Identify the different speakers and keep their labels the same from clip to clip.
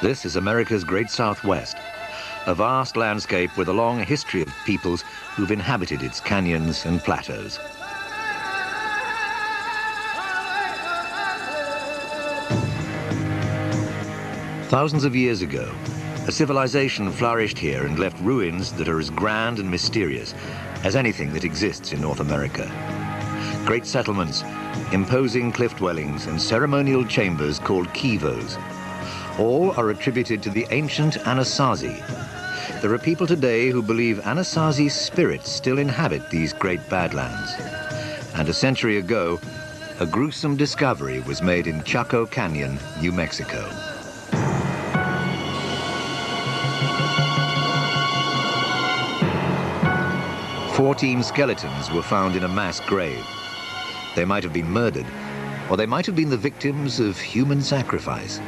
Speaker 1: This is America's Great Southwest, a vast landscape with a long history of peoples who've inhabited its canyons and plateaus. Thousands of years ago, a civilization flourished here and left ruins that are as grand and mysterious as anything that exists in North America. Great settlements, imposing cliff dwellings, and ceremonial chambers called kivos. All are attributed to the ancient Anasazi. There are people today who believe Anasazi's spirits still inhabit these great badlands. And a century ago, a gruesome discovery was made in Chaco Canyon, New Mexico. "14 skeletons were found in a mass grave. They might have been murdered, or they might have been the victims of human sacrifice.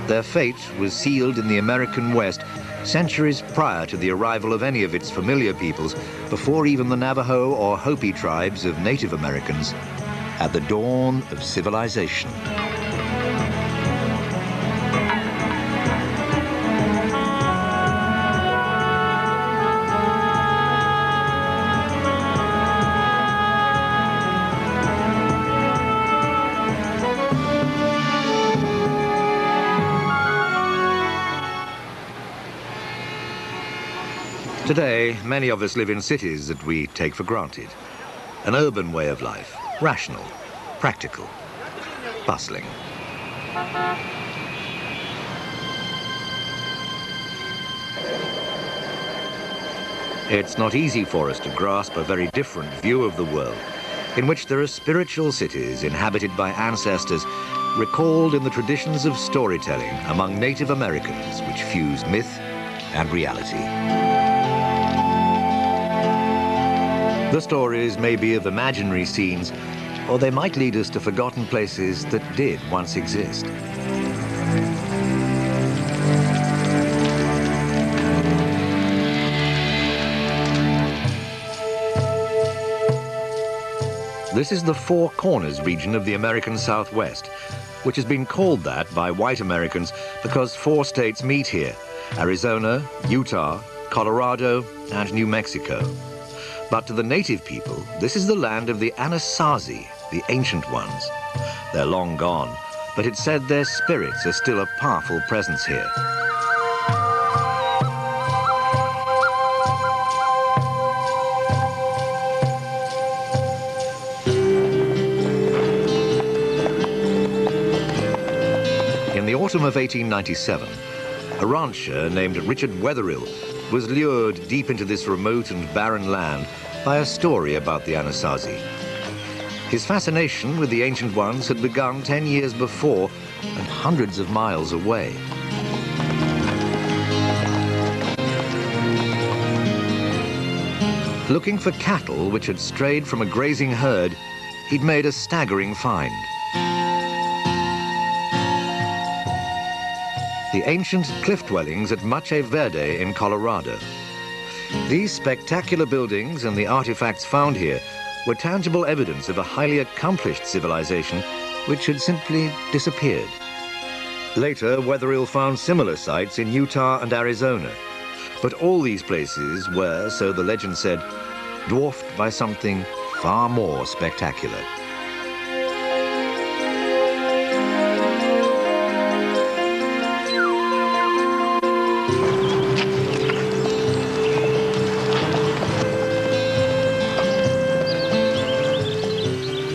Speaker 1: Their fate was sealed in the American West centuries prior to the arrival of any of its familiar peoples, before even the Navajo or Hopi tribes of Native Americans, at the dawn of civilization." Today, many of us live in cities that we take for granted. An urban way of life, rational, practical, bustling. It's not easy for us to grasp a very different view of the world, in which there are spiritual cities inhabited by ancestors recalled in the traditions of storytelling among Native Americans, which fuse myth and reality. The stories may be of imaginary scenes, or they might lead us to forgotten places that did once exist. This is the Four Corners region of the American Southwest, which has been called that by white Americans because 4 states meet here: Arizona, Utah, Colorado, and New Mexico. But to the native people, this is the land of the Anasazi, the ancient ones. They're long gone, but it's said their spirits are still a powerful presence here. In the autumn of 1897, a rancher named Richard Wetherill was lured deep into this remote and barren land by a story about the Anasazi. His fascination with the ancient ones had begun 10 years before and hundreds of miles away. Looking for cattle which had strayed from a grazing herd, he'd made a staggering find. The ancient cliff dwellings at Mache Verde in Colorado. These spectacular buildings and the artifacts found here were tangible evidence of a highly accomplished civilization which had simply disappeared. Later, Wetherill found similar sites in Utah and Arizona, but all these places were, so the legend said, dwarfed by something far more spectacular.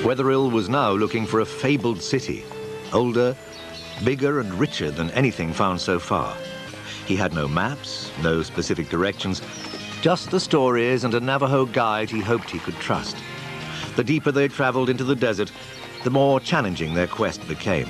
Speaker 1: Wetherill was now looking for a fabled city, older, bigger and richer than anything found so far. He had no maps, no specific directions, just the stories and a Navajo guide he hoped he could trust. The deeper they traveled into the desert, the more challenging their quest became.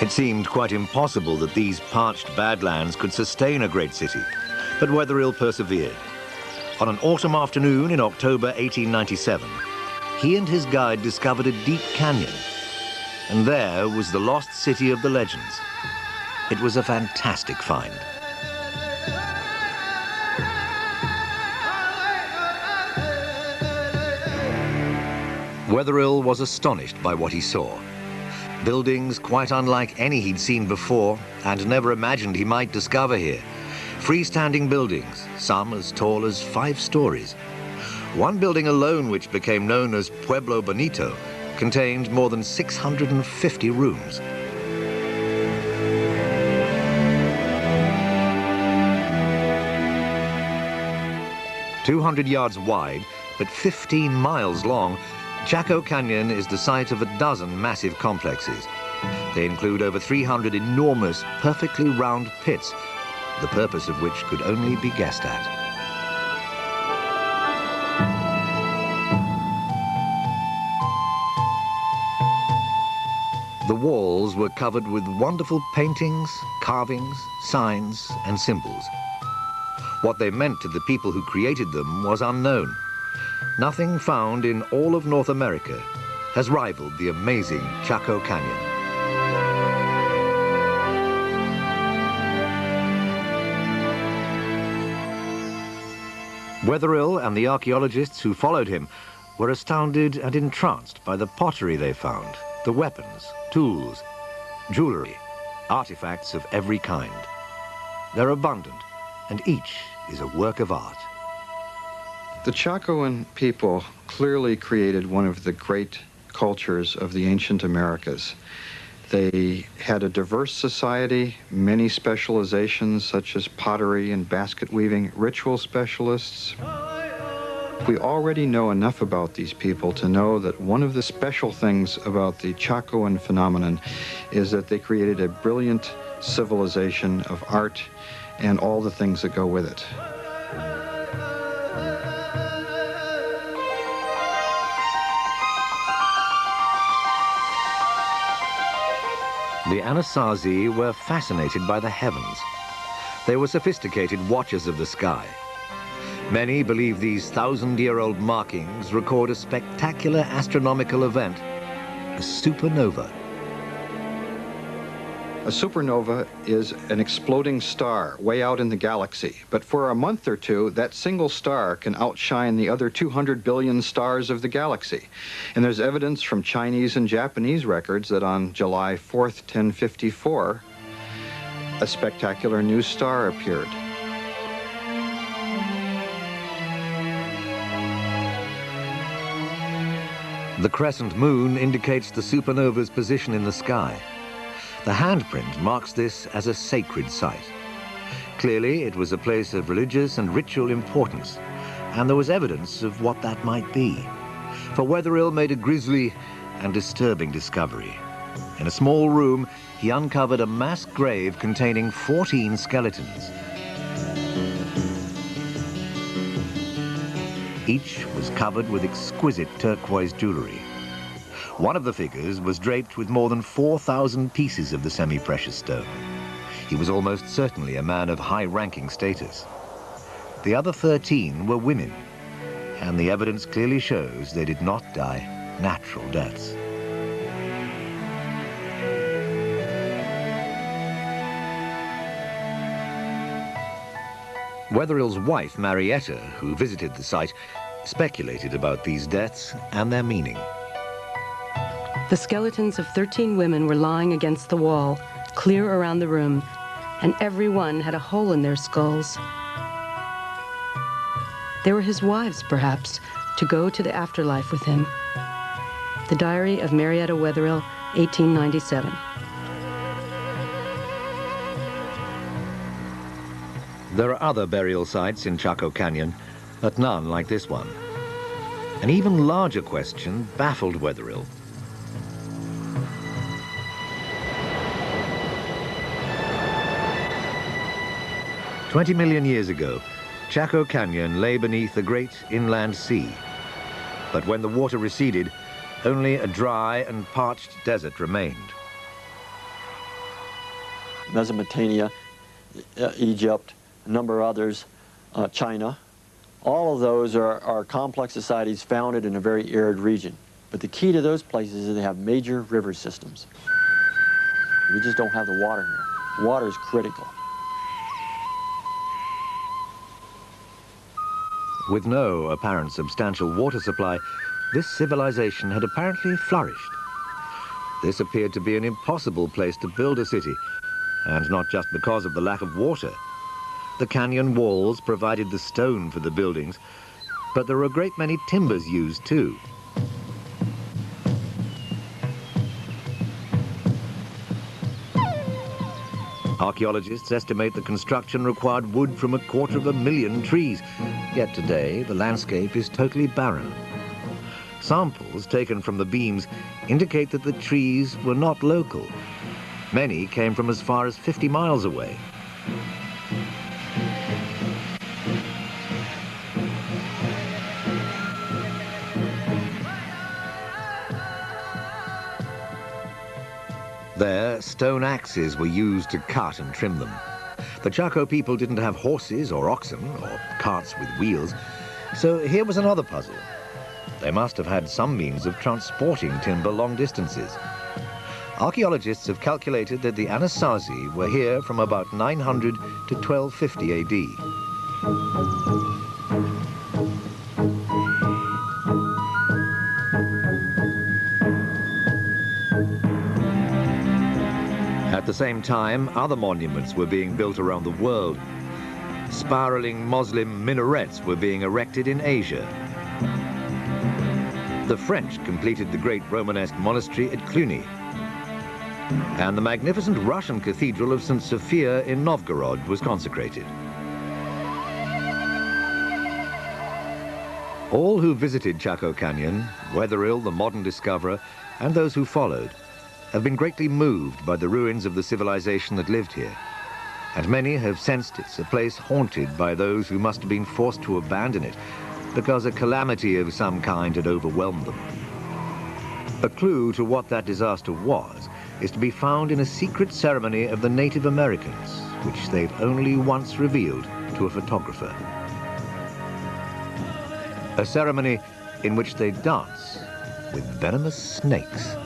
Speaker 1: It seemed quite impossible that these parched badlands could sustain a great city, but Wetherill persevered. On an autumn afternoon in October 1897, he and his guide discovered a deep canyon, and there was the lost city of the legends. It was a fantastic find. Wetherill was astonished by what he saw. Buildings quite unlike any he'd seen before and never imagined he might discover here. Freestanding buildings, some as tall as 5 stories. One building alone, which became known as Pueblo Bonito, contained more than 650 rooms. "200 yards wide, but 15 miles long, Chaco Canyon is the site of a dozen massive complexes. They include over 300 enormous, perfectly round pits, the purpose of which could only be guessed at. The walls were covered with wonderful paintings, carvings, signs, and symbols. What they meant to the people who created them was unknown. Nothing found in all of North America has rivaled the amazing Chaco Canyon. Wetherill and the archaeologists who followed him were astounded and entranced by the pottery they found, the weapons, tools, jewelry, artifacts of every kind. They're abundant, and each is a work of art.
Speaker 2: The Chacoan people clearly created one of the great cultures of the ancient Americas. They had a diverse society, many specializations such as pottery and basket weaving, ritual specialists. We already know enough about these people to know that one of the special things about the Chacoan phenomenon is that they created a brilliant civilization of art and all the things that go with it.
Speaker 1: The Anasazi were fascinated by the heavens. They were sophisticated watchers of the sky. Many believe these 1,000-year-old markings record a spectacular astronomical event, a supernova.
Speaker 2: A supernova is an exploding star way out in the galaxy, but for a month or two, that single star can outshine the other 200 billion stars of the galaxy. And there's evidence from Chinese and Japanese records that on July 4th, 1054, a spectacular new star appeared.
Speaker 1: The crescent moon indicates the supernova's position in the sky. The handprint marks this as a sacred site. Clearly, it was a place of religious and ritual importance, and there was evidence of what that might be. For Wetherill made a grisly and disturbing discovery. In a small room, he uncovered a mass grave containing 14 skeletons. Each was covered with exquisite turquoise jewelry. One of the figures was draped with more than 4,000 pieces of the semi-precious stone. He was almost certainly a man of high-ranking status. The other 13 were women, and the evidence clearly shows they did not die natural deaths. Wetherill's wife, Marietta, who visited the site, speculated about these deaths and their meaning.
Speaker 3: The skeletons of 13 women were lying against the wall, clear around the room, and every one had a hole in their skulls. They were his wives, perhaps, to go to the afterlife with him. The Diary of Marietta Wetherill, 1897.
Speaker 1: There are other burial sites in Chaco Canyon, but none like this one. An even larger question baffled Wetherill. 20 million years ago, Chaco Canyon lay beneath the great inland sea. But when the water receded, only a dry and parched desert remained.
Speaker 4: Mesopotamia, Egypt, a number of others, China, All of those are complex societies founded in a very arid region. But the key to those places is they have major river systems. We just don't have the water here. Water is critical.
Speaker 1: With no apparent substantial water supply, this civilization had apparently flourished. This appeared to be an impossible place to build a city, and not just because of the lack of water. The canyon walls provided the stone for the buildings, but there were a great many timbers used too. Archaeologists estimate the construction required wood from 250,000 trees, yet today the landscape is totally barren. Samples taken from the beams indicate that the trees were not local. Many came from as far as 50 miles away. There, stone axes were used to cut and trim them. The Chaco people didn't have horses or oxen or carts with wheels, so here was another puzzle. They must have had some means of transporting timber long distances. Archaeologists have calculated that the Anasazi were here from about 900 to 1250 AD. At the same time, other monuments were being built around the world. Spiraling Muslim minarets were being erected in Asia. The French completed the great Romanesque monastery at Cluny. And the magnificent Russian cathedral of St. Sophia in Novgorod was consecrated. All who visited Chaco Canyon, Wetherill, the modern discoverer, and those who followed, have been greatly moved by the ruins of the civilization that lived here, and many have sensed it's a place haunted by those who must have been forced to abandon it because a calamity of some kind had overwhelmed them. A clue to what that disaster was is to be found in a secret ceremony of the Native Americans, which they've only once revealed to a photographer. A ceremony in which they dance with venomous snakes.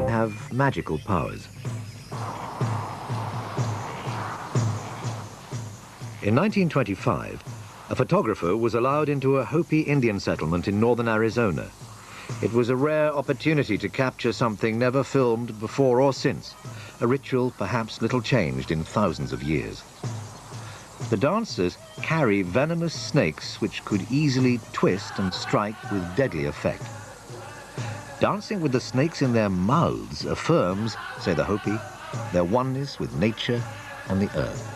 Speaker 1: Have magical powers. In 1925, a photographer was allowed into a Hopi Indian settlement in northern Arizona. It was a rare opportunity to capture something never filmed before or since, a ritual perhaps little changed in thousands of years. The dancers carry venomous snakes which could easily twist and strike with deadly effect. Dancing with the snakes in their mouths affirms, say the Hopi, their oneness with nature and the earth.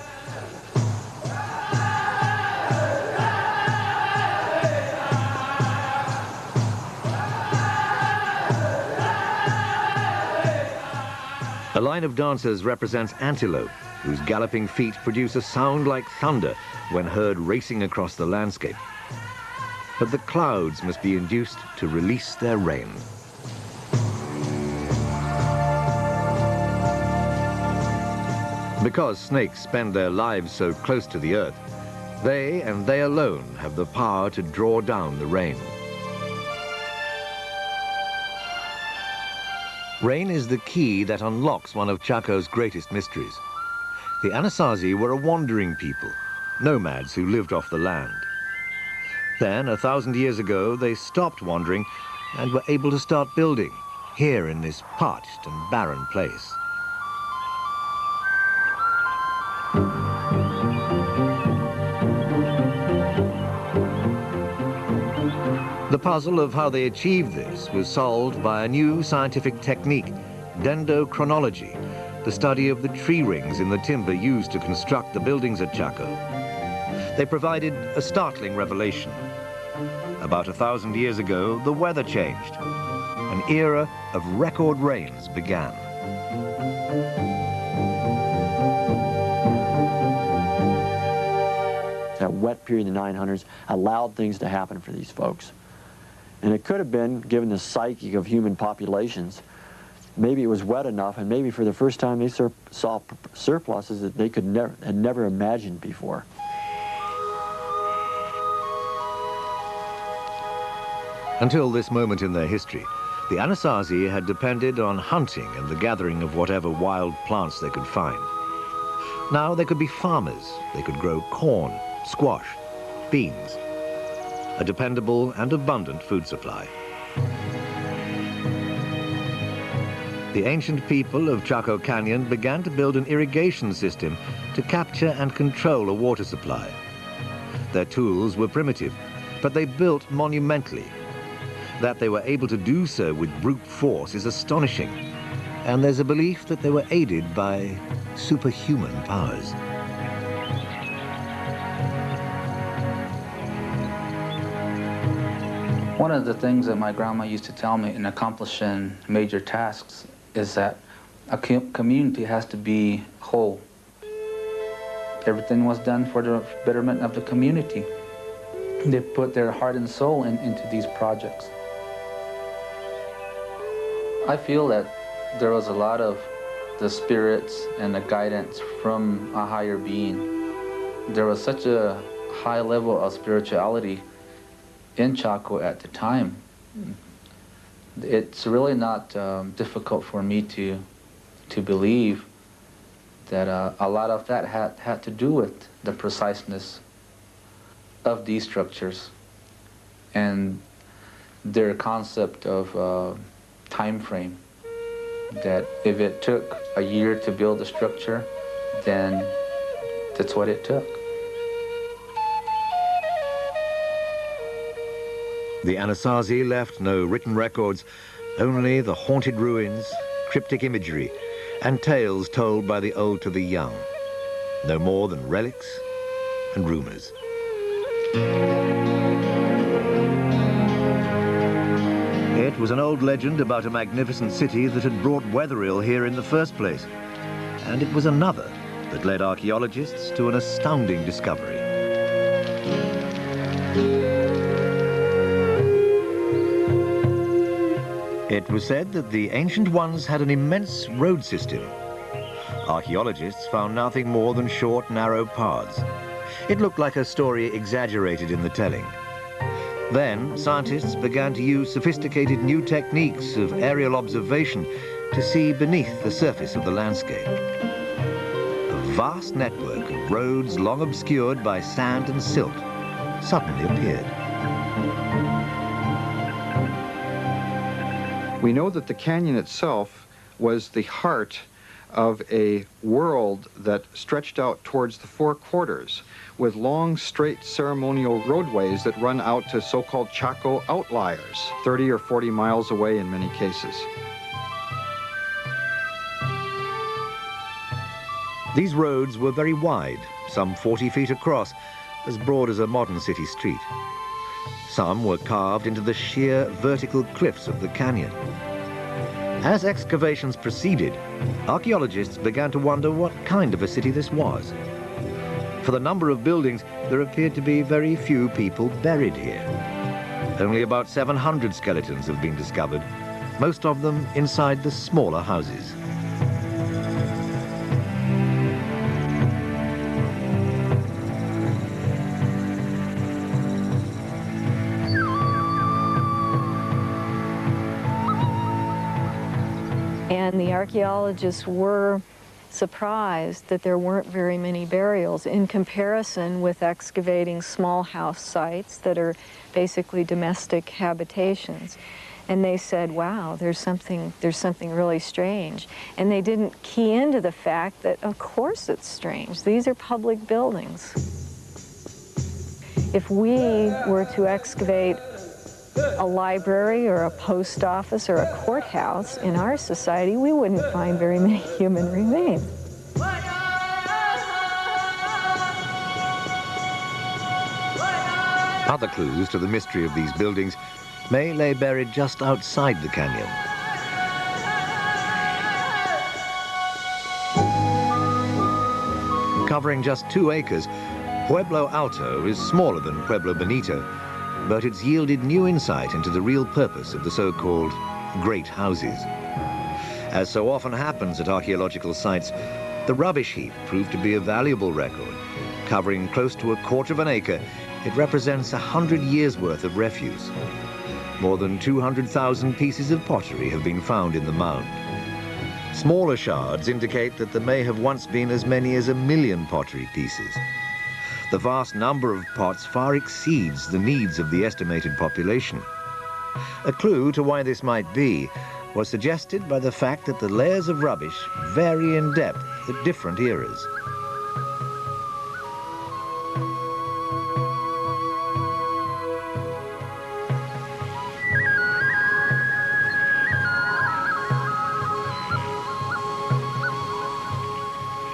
Speaker 1: A line of dancers represents antelope, whose galloping feet produce a sound like thunder when heard racing across the landscape. But the clouds must be induced to release their rain. Because snakes spend their lives so close to the earth, they and they alone have the power to draw down the rain. Rain is the key that unlocks one of Chaco's greatest mysteries. The Anasazi were a wandering people, nomads who lived off the land. Then, 1,000 years ago, they stopped wandering and were able to start building, here in this parched and barren place. The puzzle of how they achieved this was solved by a new scientific technique, dendrochronology, the study of the tree rings in the timber used to construct the buildings at Chaco. They provided a startling revelation. About 1,000 years ago, the weather changed. An era of record rains began.
Speaker 4: That wet period in the 900s allowed things to happen for these folks. And it could have been, given the psyche of human populations, maybe it was wet enough, and maybe for the first time they saw surpluses that they had never imagined before.
Speaker 1: Until this moment in their history, the Anasazi had depended on hunting and the gathering of whatever wild plants they could find. Now they could be farmers. They could grow corn, squash, beans, a dependable and abundant food supply. The ancient people of Chaco Canyon began to build an irrigation system to capture and control a water supply. Their tools were primitive, but they built monumentally. That they were able to do so with brute force is astonishing, and there's a belief that they were aided by superhuman powers.
Speaker 5: One of the things that my grandma used to tell me in accomplishing major tasks is that a community has to be whole. Everything was done for the betterment of the community. They put their heart and soul into these projects. I feel that there was a lot of the spirits and the guidance from a higher being. There was such a high level of spirituality in Chaco at the time. It's really not difficult for me to believe that a lot of that had to do with the preciseness of these structures and their concept of time frame, that if it took a year to build a structure, then that's what it took.
Speaker 1: The Anasazi left no written records, only the haunted ruins, cryptic imagery, and tales told by the old to the young. No more than relics and rumors. It was an old legend about a magnificent city that had brought weatherill here in the first place. And it was another that led archaeologists to an astounding discovery. It was said that the ancient ones had an immense road system. Archaeologists found nothing more than short, narrow paths. It looked like a story exaggerated in the telling. Then, scientists began to use sophisticated new techniques of aerial observation to see beneath the surface of the landscape. A vast network of roads long obscured by sand and silt suddenly appeared.
Speaker 2: We know that the canyon itself was the heart of a world that stretched out towards the four quarters, with long, straight ceremonial roadways that run out to so-called Chaco outliers, 30 or 40 miles away in many cases.
Speaker 1: These roads were very wide, some 40 feet across, as broad as a modern city street. Some were carved into the sheer vertical cliffs of the canyon. As excavations proceeded, archaeologists began to wonder what kind of a city this was. For the number of buildings, there appeared to be very few people buried here. Only about 700 skeletons have been discovered, most of them inside the smaller houses.
Speaker 6: And the archaeologists were surprised that there weren't very many burials in comparison with excavating small house sites that are basically domestic habitations. And they said, wow, there's something really strange. And they didn't key into the fact that, of course it's strange. These are public buildings. If we were to excavate a library or a post office or a courthouse in our society, we wouldn't find very many human remains.
Speaker 1: Other clues to the mystery of these buildings may lay buried just outside the canyon. Covering just 2 acres, Pueblo Alto is smaller than Pueblo Bonito, but it's yielded new insight into the real purpose of the so-called great houses. As so often happens at archaeological sites, the rubbish heap proved to be a valuable record. Covering close to 1/4 of an acre, it represents 100 years' worth of refuse. More than 200,000 pieces of pottery have been found in the mound. Smaller shards indicate that there may have once been as many as 1 million pottery pieces. The vast number of pots far exceeds the needs of the estimated population. A clue to why this might be was suggested by the fact that the layers of rubbish vary in depth at different eras.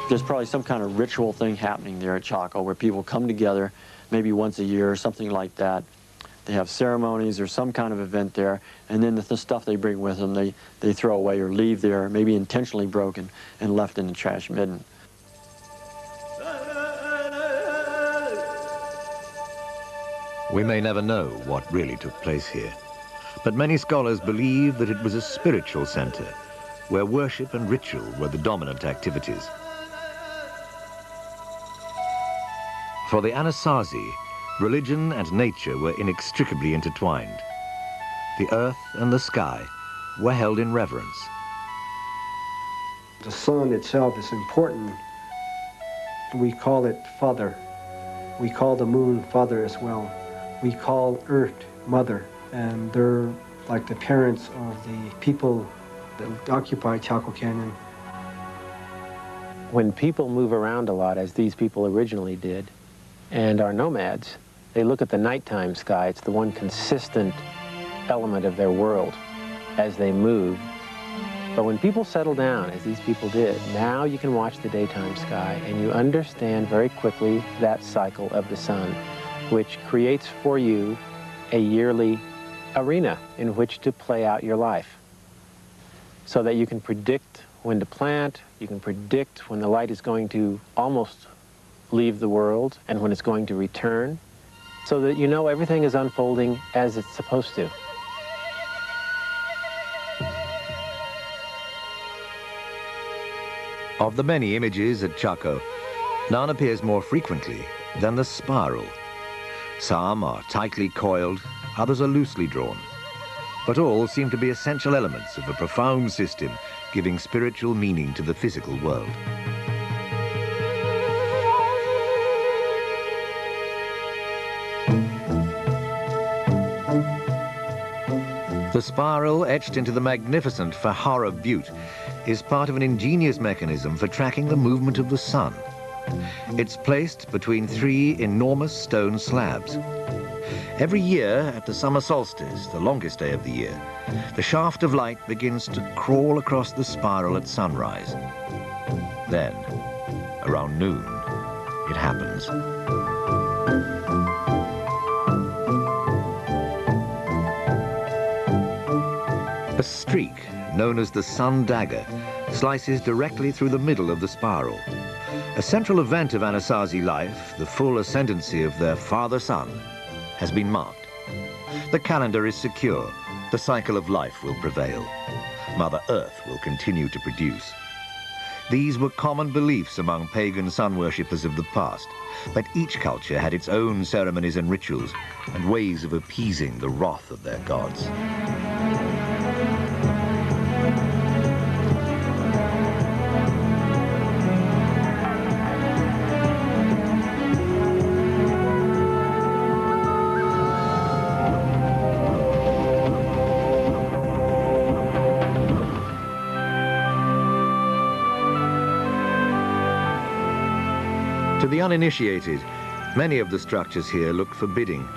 Speaker 4: There's probably some kind of ritual thing happening there at Chaco where people come together maybe once a year or something like that. They have ceremonies or some kind of event there, and then the stuff they bring with them they throw away or leave there, maybe intentionally broken and left in the trash midden.
Speaker 1: We may never know what really took place here, but many scholars believe that it was a spiritual center where worship and ritual were the dominant activities. For the Anasazi, religion and nature were inextricably intertwined. The earth and the sky were held in reverence.
Speaker 7: The sun itself is important. We call it Father. We call the moon Father as well. We call Earth Mother, and they're like the parents of the people that occupy Chaco Canyon.
Speaker 8: When people move around a lot, as these people originally did, and are nomads, they look at the nighttime sky. It's the one consistent element of their world as they move. But when people settle down, as these people did, now you can watch the daytime sky and you understand very quickly that cycle of the sun, which creates for you a yearly arena in which to play out your life. So that you can predict when to plant, you can predict when the light is going to almost leave the world and when it's going to return, so that you know everything is unfolding as it's supposed to.
Speaker 1: Of the many images at Chaco, none appears more frequently than the spiral. Some are tightly coiled, others are loosely drawn, but all seem to be essential elements of a profound system giving spiritual meaning to the physical world. The spiral, etched into the magnificent Fajara butte, is part of an ingenious mechanism for tracking the movement of the sun. It's placed between 3 enormous stone slabs. Every year, at the summer solstice, the longest day of the year, the shaft of light begins to crawl across the spiral at sunrise. Then, around noon, it happens. A streak, known as the sun dagger, slices directly through the middle of the spiral. A central event of Anasazi life, the full ascendancy of their father sun, has been marked. The calendar is secure. The cycle of life will prevail. Mother Earth will continue to produce. These were common beliefs among pagan sun worshippers of the past, but each culture had its own ceremonies and rituals and ways of appeasing the wrath of their gods. To the uninitiated, many of the structures here look forbidding,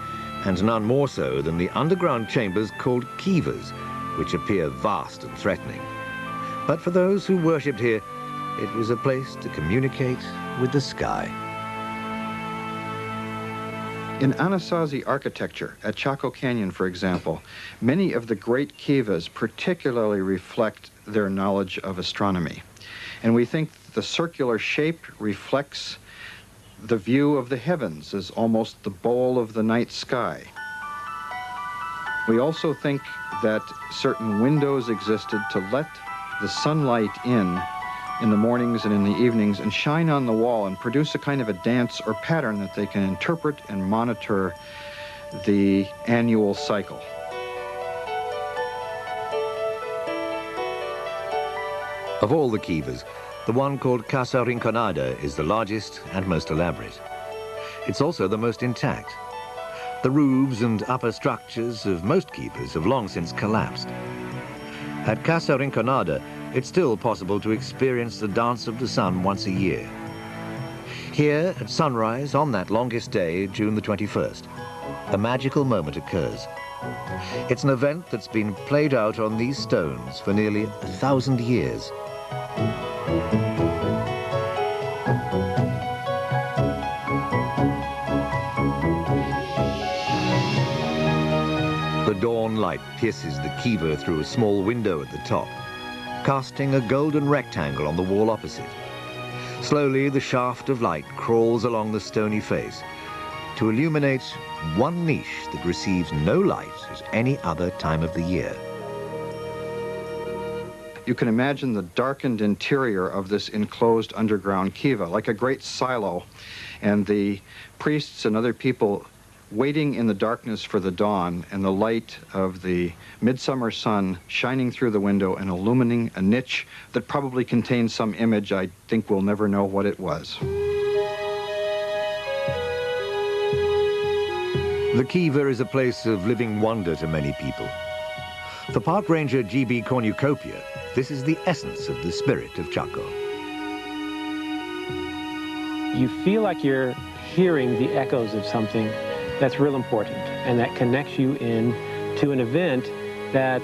Speaker 1: and none more so than the underground chambers called kivas, which appear vast and threatening. But for those who worshipped here, it was a place to communicate with the sky.
Speaker 2: In Anasazi architecture, at Chaco Canyon, for example, many of the great kivas particularly reflect their knowledge of astronomy. And we think the circular shape reflects the view of the heavens as almost the bowl of the night sky. We also think that certain windows existed to let the sunlight in the mornings and in the evenings and shine on the wall and produce a kind of a dance or pattern that they can interpret and monitor the annual cycle.
Speaker 1: Of all the kivas, the one called Casa Rinconada is the largest and most elaborate. It's also the most intact. The roofs and upper structures of most kivas have long since collapsed. At Casa Rinconada, it's still possible to experience the dance of the sun once a year. Here, at sunrise on that longest day, June the 21st, a magical moment occurs. It's an event that's been played out on these stones for nearly 1,000 years. The dawn light pierces the kiva through a small window at the top, casting a golden rectangle on the wall opposite. Slowly, the shaft of light crawls along the stony face to illuminate one niche that receives no light at any other time of the year.
Speaker 2: You can imagine the darkened interior of this enclosed underground kiva, like a great silo, and the priests and other people waiting in the darkness for the dawn and the light of the midsummer sun shining through the window and illumining a niche that probably contains some image. I think we'll never know what it was.
Speaker 1: The kiva is a place of living wonder to many people. For park ranger G.B. Cornucopia, this is the essence of the spirit of Chaco.
Speaker 8: You feel like you're hearing the echoes of something that's real important and that connects you in to an event that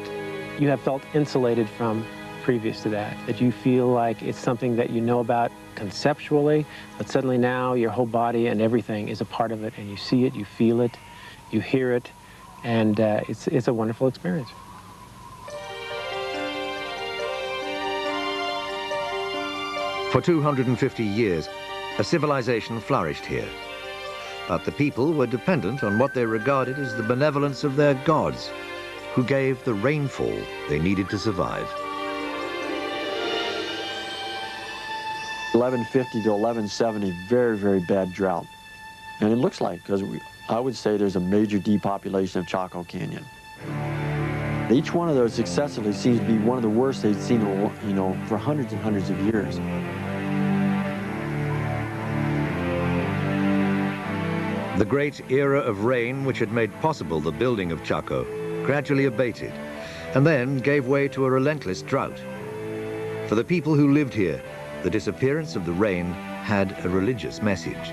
Speaker 8: you have felt insulated from previous to that, that you feel like it's something that you know about conceptually, but suddenly now your whole body and everything is a part of it, and you see it, you feel it, you hear it, and it's a wonderful experience.
Speaker 1: For 250 years, a civilization flourished here. But the people were dependent on what they regarded as the benevolence of their gods, who gave the rainfall they needed to survive.
Speaker 4: 1150 to 1170, very, very bad drought. And it looks like, because I would say there's a major depopulation of Chaco Canyon. Each one of those successively seems to be one of the worst they've seen, for hundreds and hundreds of years.
Speaker 1: The great era of rain which had made possible the building of Chaco gradually abated and then gave way to a relentless drought. For the people who lived here, the disappearance of the rain had a religious message.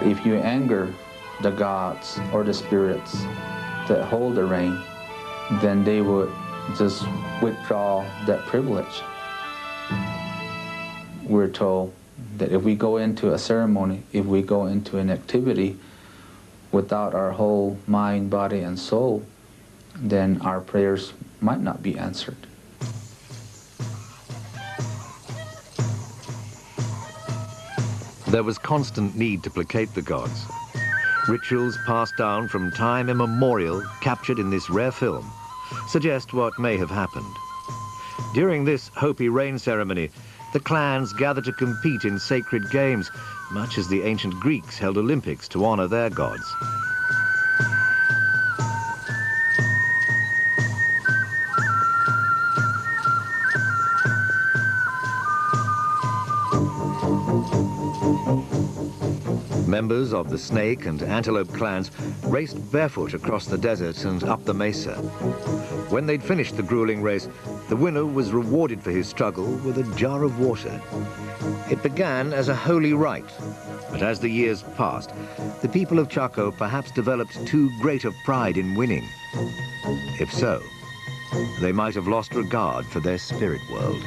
Speaker 5: If you anger the gods or the spirits that hold the rain, then they would just withdraw that privilege. We're told that if we go into a ceremony, if we go into an activity without our whole mind, body, and soul, then our prayers might not be answered.
Speaker 1: There was constant need to placate the gods. Rituals passed down from time immemorial, captured in this rare film, suggest what may have happened. During this Hopi rain ceremony, the clans gathered to compete in sacred games, much as the ancient Greeks held Olympics to honor their gods. Members of the snake and antelope clans raced barefoot across the desert and up the mesa. When they'd finished the grueling race, the winner was rewarded for his struggle with a jar of water. It began as a holy rite, but as the years passed, the people of Chaco perhaps developed too great a pride in winning. If so, they might have lost regard for their spirit world.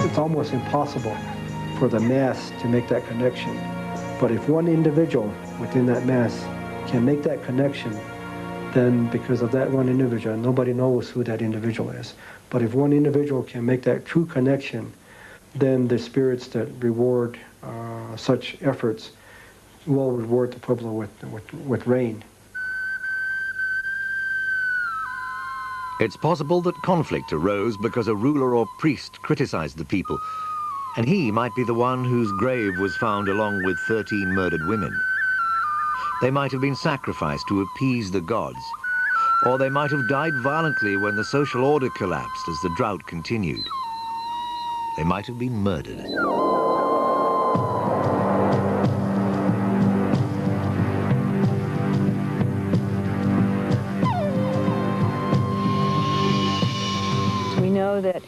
Speaker 7: It's almost impossible for the mass to make that connection. But if one individual within that mass can make that connection, then because of that one individual, nobody knows who that individual is. But if one individual can make that true connection, then the spirits that reward such efforts will reward the Pueblo with rain.
Speaker 1: It's possible that conflict arose because a ruler or priest criticized the people, and he might be the one whose grave was found along with 13 murdered women. They might have been sacrificed to appease the gods, or they might have died violently when the social order collapsed as the drought continued. They might have been murdered.
Speaker 6: We know that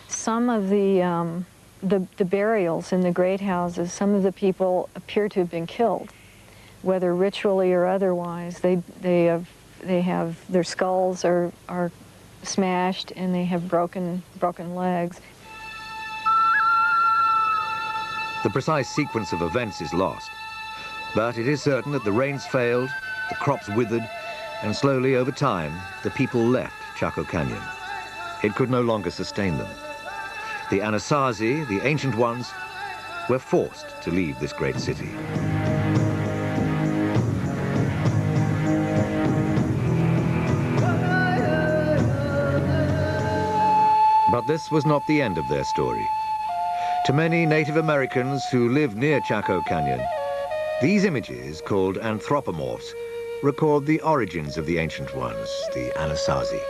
Speaker 6: some of the burials in the great houses, some of the people appear to have been killed, whether ritually or otherwise. They have their skulls are smashed and they have broken legs.
Speaker 1: The precise sequence of events is lost, but it is certain that the rains failed, the crops withered, and slowly over time, the people left Chaco Canyon. It could no longer sustain them. The Anasazi, the ancient ones, were forced to leave this great city. But this was not the end of their story. To many Native Americans who live near Chaco Canyon, these images, called anthropomorphs, record the origins of the ancient ones, the Anasazi.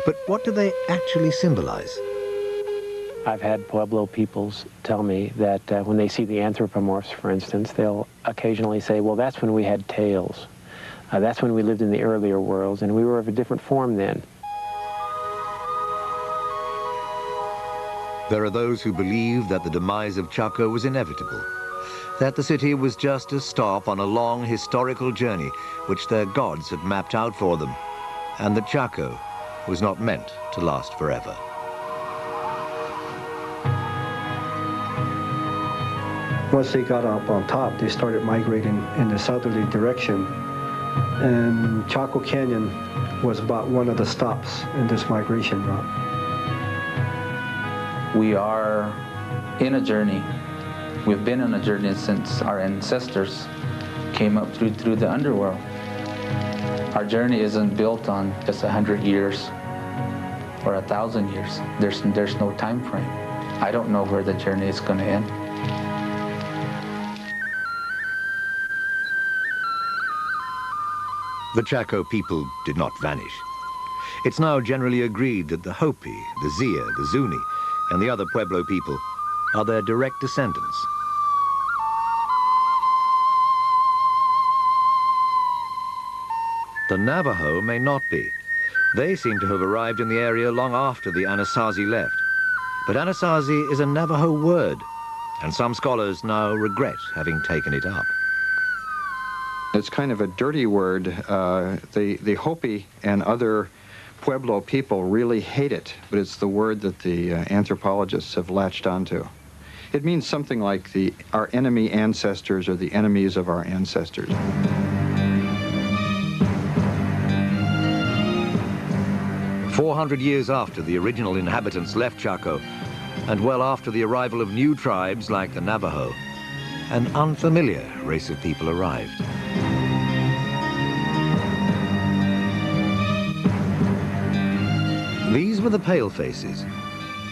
Speaker 1: But what do they actually symbolize?
Speaker 8: I've had Pueblo peoples tell me that when they see the anthropomorphs, for instance, they'll occasionally say, well, that's when we had tails. That's when we lived in the earlier worlds, and we were of a different form then.
Speaker 1: There are those who believe that the demise of Chaco was inevitable, that the city was just a stop on a long historical journey which their gods had mapped out for them, and that Chaco was not meant to last forever.
Speaker 7: Once they got up on top, they started migrating in the southerly direction, and Chaco Canyon was about one of the stops in this migration route.
Speaker 5: We are in a journey. We've been on a journey since our ancestors came up through the underworld. Our journey isn't built on just 100 years or 1,000 years. There's no time frame. I don't know where the journey is going to end.
Speaker 1: The Chaco people did not vanish. It's now generally agreed that the Hopi, the Zia, the Zuni, and the other Pueblo people are their direct descendants. The Navajo may not be. They seem to have arrived in the area long after the Anasazi left. But Anasazi is a Navajo word, and some scholars now regret having taken it up.
Speaker 2: It's kind of a dirty word. The Hopi and other Pueblo people really hate it, but it's the word that the anthropologists have latched onto. It means something like our enemy ancestors or the enemies of our ancestors. "400 years after the original inhabitants left Chaco, and well after the arrival of new tribes like the Navajo, an unfamiliar race of people arrived. These were the palefaces,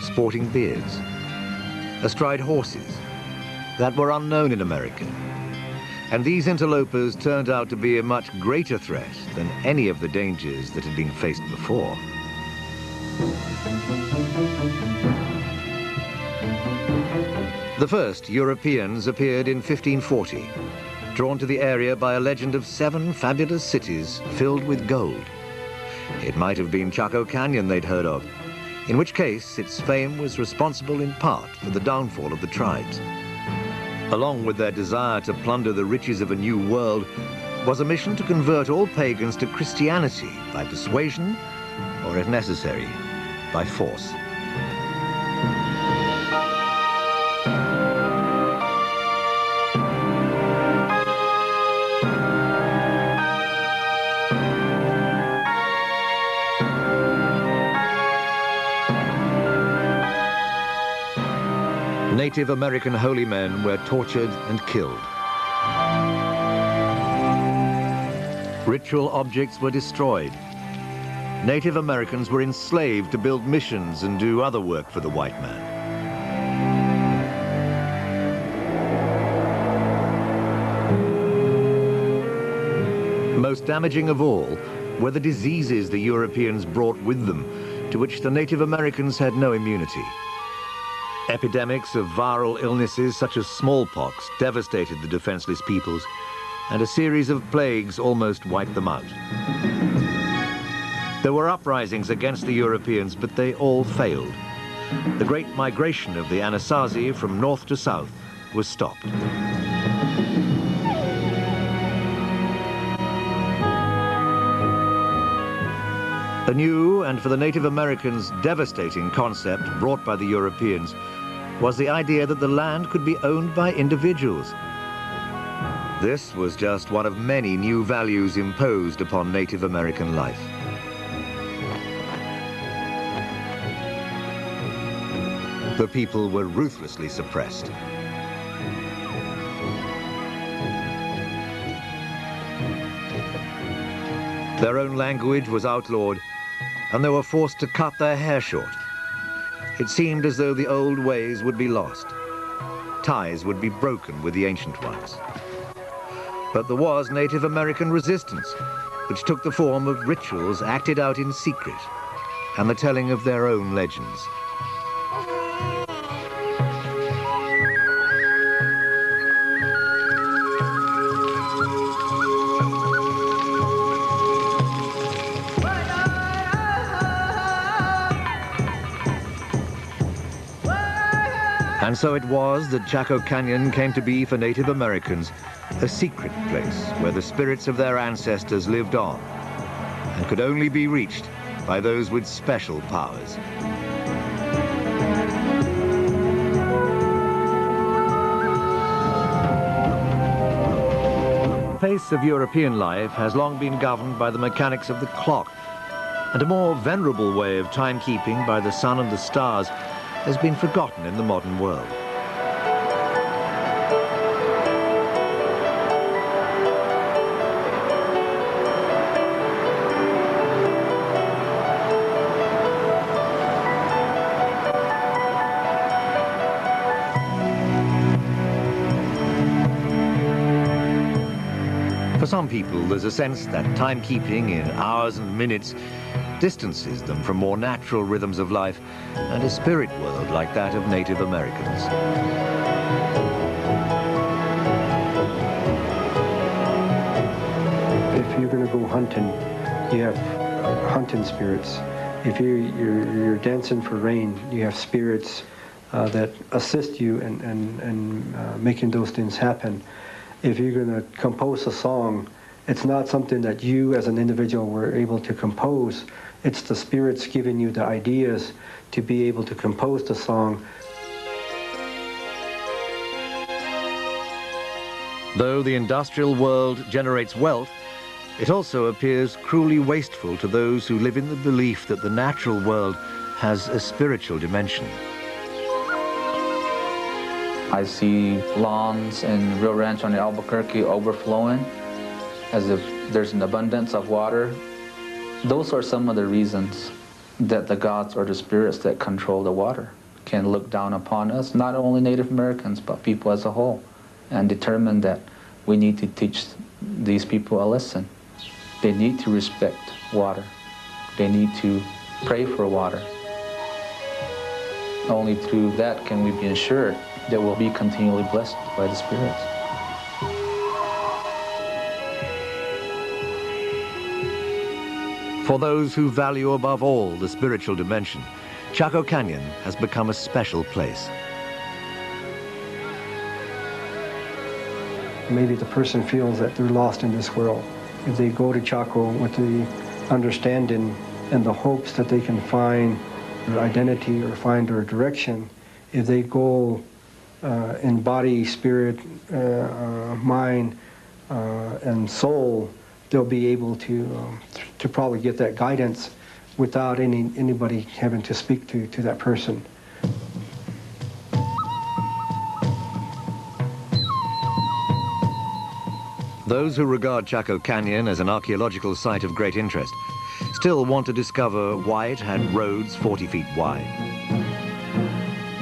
Speaker 2: sporting beards, astride horses that were unknown in America. And these interlopers turned out to be a much greater threat than any of the dangers that had been faced before. The first Europeans appeared in 1540, drawn to the area by a legend of 7 fabulous cities filled with gold. It might have been Chaco Canyon they'd heard of, in which case its fame was responsible in part for the downfall of the tribes. Along with their desire to plunder the riches of a new world was a mission to convert all pagans to Christianity by persuasion, or if necessary, by force.
Speaker 1: Native American holy men were tortured and killed. Ritual objects were destroyed. Native Americans were enslaved to build missions and do other work for the white man. Most damaging of all were the diseases the Europeans brought with them, to which the Native Americans had no immunity. Epidemics of viral illnesses such as smallpox devastated the defenseless peoples, and a series of plagues almost wiped them out. There were uprisings against the Europeans, but they all failed. The great migration of the Anasazi from north to south was stopped. A new, and for the Native Americans, devastating concept brought by the Europeans was the idea that the land could be owned by individuals. This was just one of many new values imposed upon Native American life. The people were ruthlessly suppressed. Their own language was outlawed, and they were forced to cut their hair short. It seemed as though the old ways would be lost. Ties would be broken with the ancient ones. But there was Native American resistance, which took the form of rituals acted out in secret and the telling of their own legends. And so it was that Chaco Canyon came to be for Native Americans a secret place where the spirits of their ancestors lived on and could only be reached by those with special powers. The pace of European life has long been governed by the mechanics of the clock, and a more venerable way of timekeeping by the sun and the stars has been forgotten in the modern world. For some people, there's a sense that timekeeping in hours and minutes distances them from more natural rhythms of life and a spirit world like that of Native Americans.
Speaker 7: If you're going to go hunting, you have hunting spirits. If you're dancing for rain, you have spirits that assist you in making those things happen. If you're going to compose a song, it's not something that you as an individual were able to compose. It's the spirits giving you the ideas to be able to compose the song.
Speaker 1: Though the industrial world generates wealth, it also appears cruelly wasteful to those who live in the belief that the natural world has a spiritual dimension.
Speaker 5: I see lawns in Rio Rancho and Albuquerque overflowing as if there's an abundance of water. Those are some of the reasons that the gods or the spirits that control the water can look down upon us, not only Native Americans, but people as a whole, and determine that we need to teach these people a lesson. They need to respect water. They need to pray for water. Only through that can we be assured that we'll be continually blessed by the spirits.
Speaker 1: For those who value above all the spiritual dimension, Chaco Canyon has become a special place.
Speaker 7: Maybe the person feels that they're lost in this world. If they go to Chaco with the understanding and the hopes that they can find their identity or find their direction, if they go in body, spirit, mind, and soul, they'll be able to probably get that guidance without anybody having to speak to that person.
Speaker 1: Those who regard Chaco Canyon as an archaeological site of great interest still want to discover why it had roads 40 feet wide,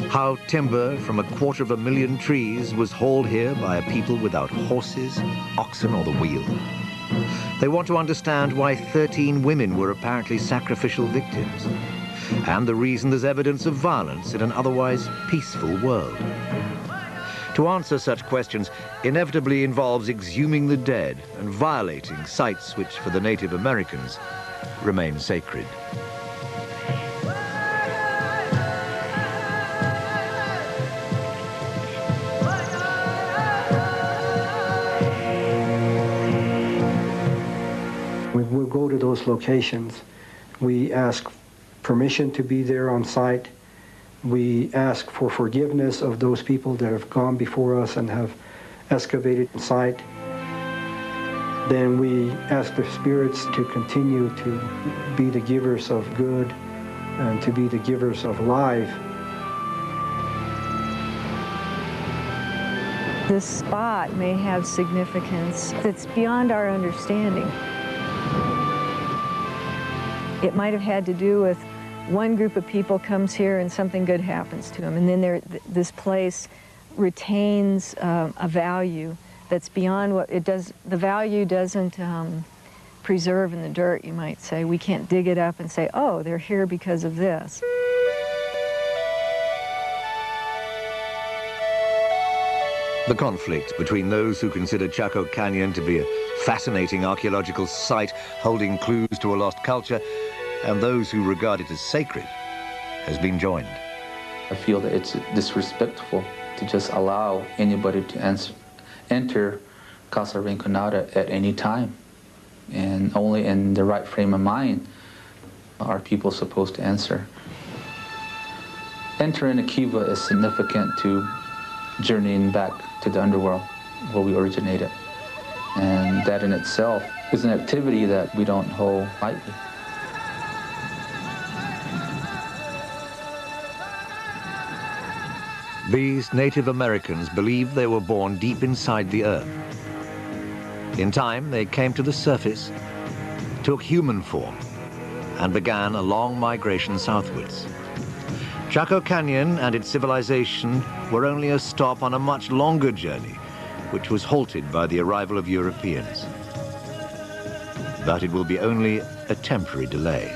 Speaker 1: how timber from 250,000 trees was hauled here by a people without horses, oxen, or the wheel. They want to understand why 13 women were apparently sacrificial victims, and the reason there's evidence of violence in an otherwise peaceful world. To answer such questions inevitably involves exhuming the dead and violating sites which, for the Native Americans, remain sacred.
Speaker 7: We'll go to those locations. We ask permission to be there on site. We ask for forgiveness of those people that have gone before us and have excavated the site. Then we ask the spirits to continue to be the givers of good and to be the givers of life.
Speaker 6: This spot may have significance that's beyond our understanding. It might have had to do with one group of people comes here and something good happens to them, and then this place retains a value that's beyond what it does. The value doesn't preserve in the dirt, you might say. We can't dig it up and say, oh, they're here because of this.
Speaker 1: The conflict between those who consider Chaco Canyon to be a fascinating archaeological site holding clues to a lost culture and those who regard it as sacred has been joined.
Speaker 5: I feel that it's disrespectful to just allow anybody to enter Casa Rinconada at any time. And only in the right frame of mind are people supposed to answer. Entering a kiva is significant to journeying back to the underworld where we originated. And that in itself is an activity that we don't hold lightly.
Speaker 1: These Native Americans believed they were born deep inside the earth. In time, they came to the surface, took human form, and began a long migration southwards. Chaco Canyon and its civilization were only a stop on a much longer journey, which was halted by the arrival of Europeans. But it will be only a temporary delay.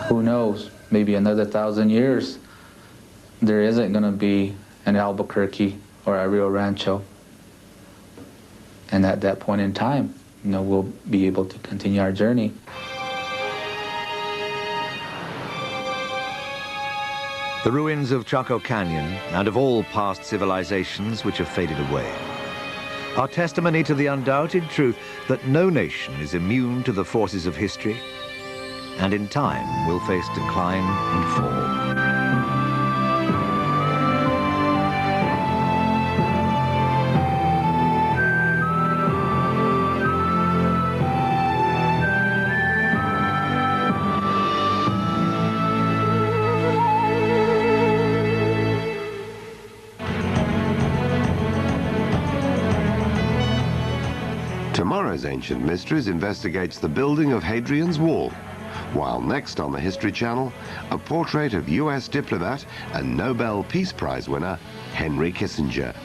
Speaker 5: Who knows, maybe another 1,000 years, there isn't going to be an Albuquerque or a Rio Rancho. And at that point in time, we'll be able to continue our journey.
Speaker 1: The ruins of Chaco Canyon and of all past civilizations which have faded away are testimony to the undoubted truth that no nation is immune to the forces of history, and in time will face decline and fall.
Speaker 9: Tomorrow's Ancient Mysteries investigates the building of Hadrian's Wall, while next on the History Channel, a portrait of US diplomat and Nobel Peace Prize winner Henry Kissinger.